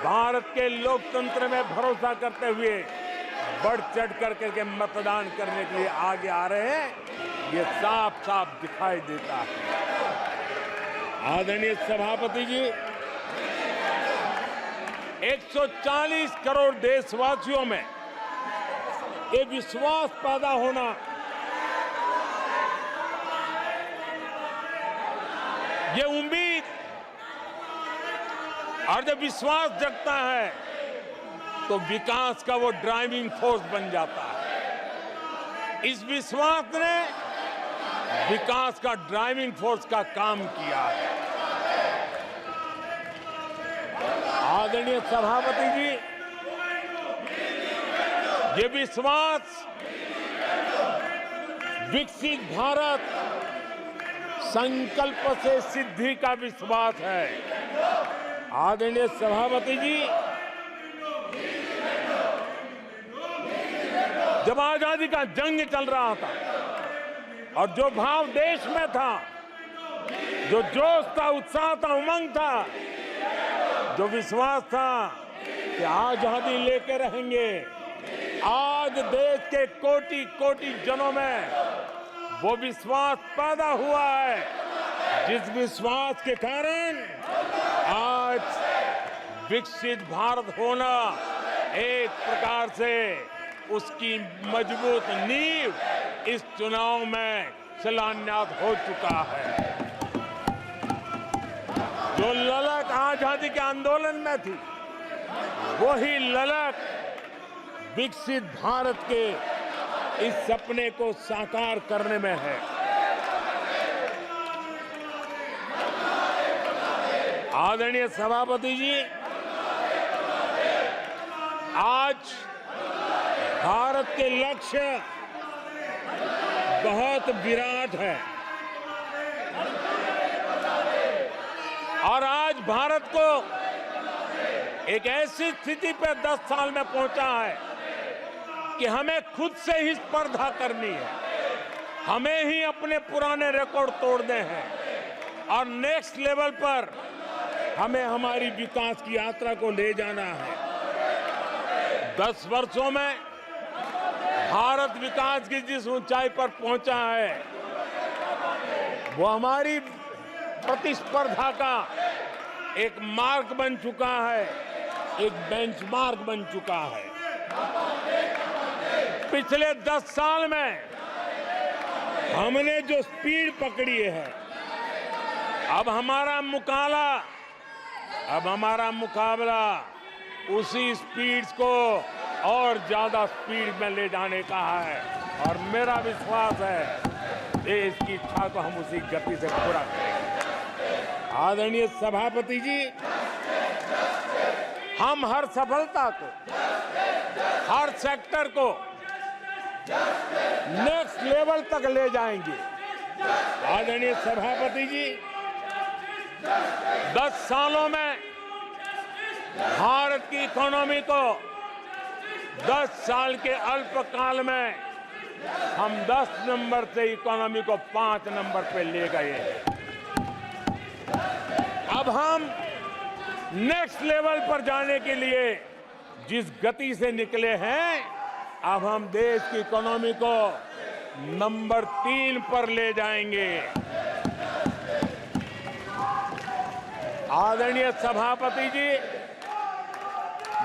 भारत के लोकतंत्र में भरोसा करते हुए बढ़ चढ़ करके मतदान करने के लिए आगे आ रहे हैं, ये साफ साफ दिखाई देता है। आदरणीय सभापति जी, 140 करोड़ देशवासियों में ये विश्वास पैदा होना, ये उम्मीद और जब विश्वास जगता है तो विकास का वो ड्राइविंग फोर्स बन जाता है। इस विश्वास ने विकास का ड्राइविंग फोर्स का काम किया है। आदरणीय सभापति जी, ये विश्वास विकसित भारत संकल्प से सिद्धि का विश्वास है। आदरणीय सभापति जी, जब आजादी का जंग चल रहा था और जो भाव देश में था, जो जोश था, उत्साह था, उमंग था, जो विश्वास था कि आजादी लेके रहेंगे, आज देश के कोटि कोटि जनों में वो विश्वास पैदा हुआ है, जिस विश्वास के कारण आज विकसित भारत होना एक प्रकार से उसकी मजबूत नींव इस चुनाव में शिलान्यास हो चुका है। जो ललक आजादी के आंदोलन में थी, वही ललक विकसित भारत के इस सपने को साकार करने में है। आदरणीय सभापति जी, आज भारत के लक्ष्य बहुत विराट है और आज भारत को एक ऐसी स्थिति पर 10 साल में पहुंचा है कि हमें खुद से ही स्पर्धा करनी है, हमें ही अपने पुराने रिकॉर्ड तोड़ने हैं और नेक्स्ट लेवल पर हमें हमारी विकास की यात्रा को ले जाना है। 10 वर्षों में भारत विकास की जिस ऊंचाई पर पहुंचा है, वो हमारी प्रतिस्पर्धा का एक मार्ग बन चुका है, एक बेंचमार्क बन चुका है। पिछले 10 साल में हमने जो स्पीड पकड़ी है, अब हमारा मुकाबला उसी स्पीड को और ज्यादा स्पीड में ले जाने का है और मेरा विश्वास है देश की इच्छा को हम उसी गति से पूरा करेंगे। आदरणीय सभापति जी, हम हर सफलता को, हर सेक्टर को नेक्स्ट लेवल तक ले जाएंगे। आदरणीय सभापति जी, 10 सालों में भारत की इकोनॉमी को 10 साल के अल्पकाल में हम 10 नंबर से इकोनॉमी को 5 नंबर पे ले गए। अब हम नेक्स्ट लेवल पर जाने के लिए जिस गति से निकले हैं, अब हम देश की इकोनॉमी को नंबर 3 पर ले जाएंगे। आदरणीय सभापति जी,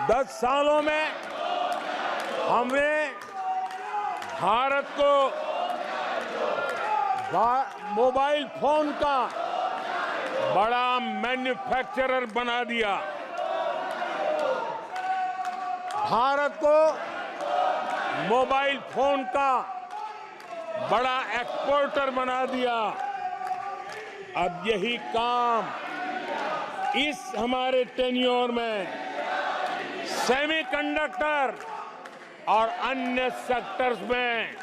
10 सालों में हमने भारत को मोबाइल फोन का बड़ा मैन्युफैक्चरर बना दिया, भारत को मोबाइल फोन का बड़ा एक्सपोर्टर बना दिया। अब यही काम इस हमारे टेन्योर में सेमीकंडक्टर और अन्य सेक्टर्स में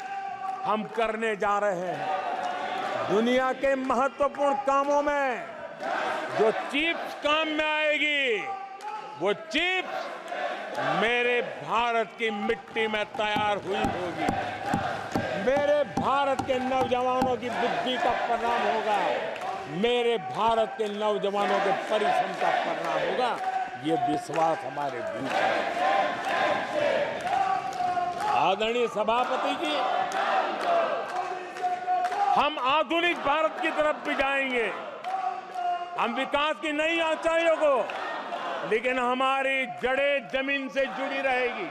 हम करने जा रहे हैं। दुनिया के महत्वपूर्ण कामों में जो चिप्स काम में आएगी, वो चिप्स मेरे भारत की मिट्टी में तैयार हुई होगी, मेरे भारत के नौजवानों की बुद्धि का परिणाम होगा, मेरे भारत के नौजवानों के परिश्रम का परिणाम होगा। ये विश्वास हमारे भीतर है। आदरणीय सभापति जी, हम आधुनिक भारत की तरफ भी जाएंगे, हम विकास की नई ऊंचाइयों को, लेकिन हमारी जड़ें जमीन से जुड़ी रहेगी,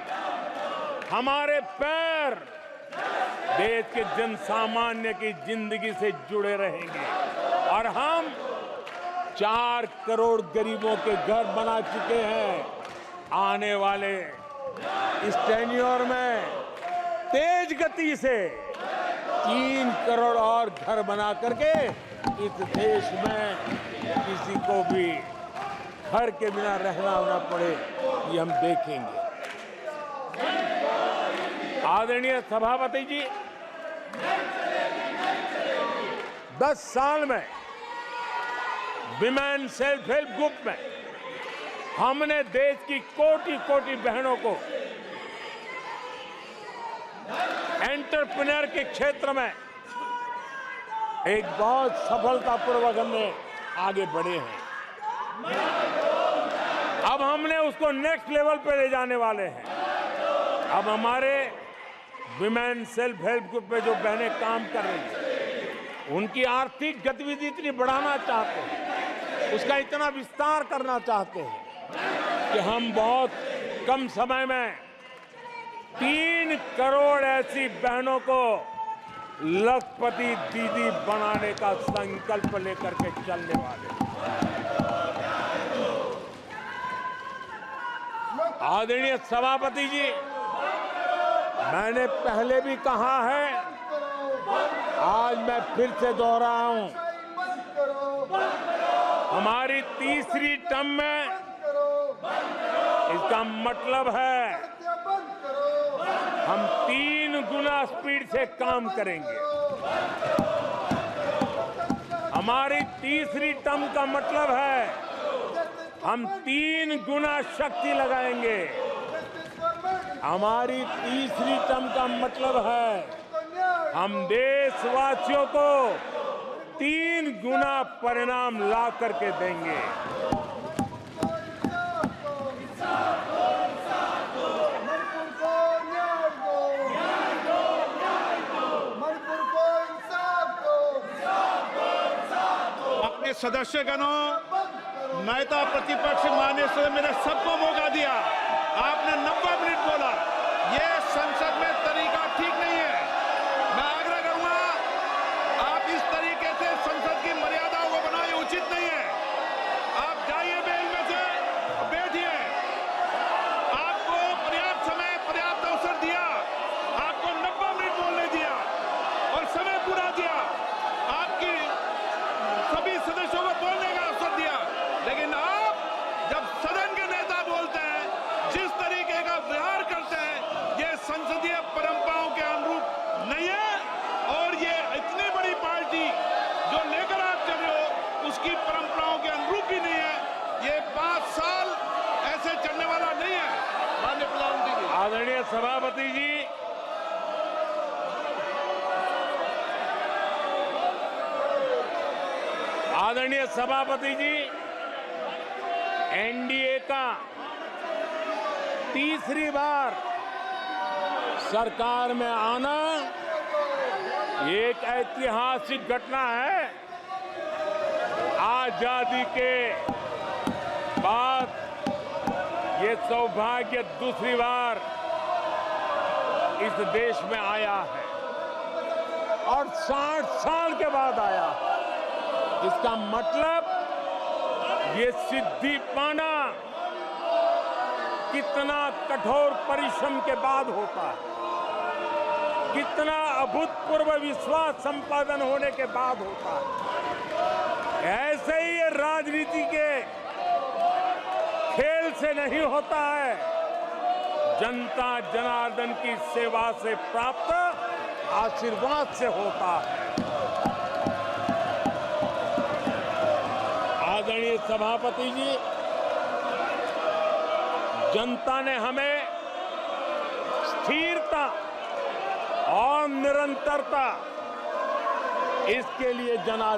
हमारे पैर देश के जन सामान्य की जिंदगी से जुड़े रहेंगे और हम 4 करोड़ गरीबों के घर बना चुके हैं। आने वाले इस टेन्योर में तेज गति से 3 करोड़ और घर बना करके इस देश में किसी को भी घर के बिना रहना ना पड़े, ये हम देखेंगे। आदरणीय सभापति जी, 10 साल में विमेन सेल्फ हेल्प ग्रुप में हमने देश की कोटि-कोटि बहनों को एंटरप्रेन्योर के क्षेत्र में एक बहुत सफलतापूर्वक हमने आगे बढ़े हैं। अब हमने उसको नेक्स्ट लेवल पे ले जाने वाले हैं। अब हमारे विमेन सेल्फ हेल्प ग्रुप में जो बहनें काम कर रही हैं, उनकी आर्थिक गतिविधि इतनी बढ़ाना चाहते हैं, उसका इतना विस्तार करना चाहते हैं कि हम बहुत कम समय में 3 करोड़ ऐसी बहनों को लखपति दीदी बनाने का संकल्प लेकर के चलने वाले हैं। आदरणीय सभापति जी, मैंने पहले भी कहा है, आज मैं फिर से दोहराऊं, हमारी तीसरी टर्म में इसका मतलब है हम 3 गुना स्पीड से काम करेंगे। हमारी तीसरी टर्म का मतलब है हम 3 गुना शक्ति लगाएंगे। हमारी तीसरी टर्म का मतलब है हम देशवासियों को 3 गुना परिणाम ला करके देंगे। अपने सदस्यगणों, नेता प्रतिपक्ष माननीय सदस्य, मैंने सबको मौका दिया, आपने 90 मिनट बोला, ये संसद में तरीका ठीक नहीं है। मैं आग्रह करूंगा, आप इस तरीके से संसद की मर्यादाओं को बनाए, उचित नहीं है। आप जाइए बेल में से, बैठिए। आपको पर्याप्त समय, पर्याप्त अवसर दिया, आपको 90 मिनट बोलने दिया और समय पूरा दिया, आपकी सभी सदस्यों को बोलने का अवसर दिया, लेकिन आप जब सदन के नेता बोलते हैं, जिस तरीके का व्यवहार करते हैं, ये संसदीय परंपराओं के अनुरूप नहीं है और ये इतनी बड़ी पार्टी जो लेकर आप चल रहे हो, उसकी परंपराओं के अनुरूप भी नहीं है। ये 5 साल ऐसे चलने वाला नहीं है। माननीय प्रधानमंत्री जी। आदरणीय सभापति जी, आदरणीय सभापति जी, एनडीए का तीसरी बार सरकार में आना एक ऐतिहासिक घटना है। आजादी के बाद ये सौभाग्य दूसरी बार इस देश में आया है और 60 साल के बाद आया है। इसका मतलब ये सिद्धि पाना कितना कठोर परिश्रम के बाद होता है, कितना अभूतपूर्व विश्वास संपादन होने के बाद होता है। ऐसे ही ये राजनीति के खेल से नहीं होता है, जनता जनार्दन की सेवा से प्राप्त आशीर्वाद से होता है। आदरणीय सभापति जी, जनता ने हमें स्थिरता और निरंतरता, इसके लिए जनादेश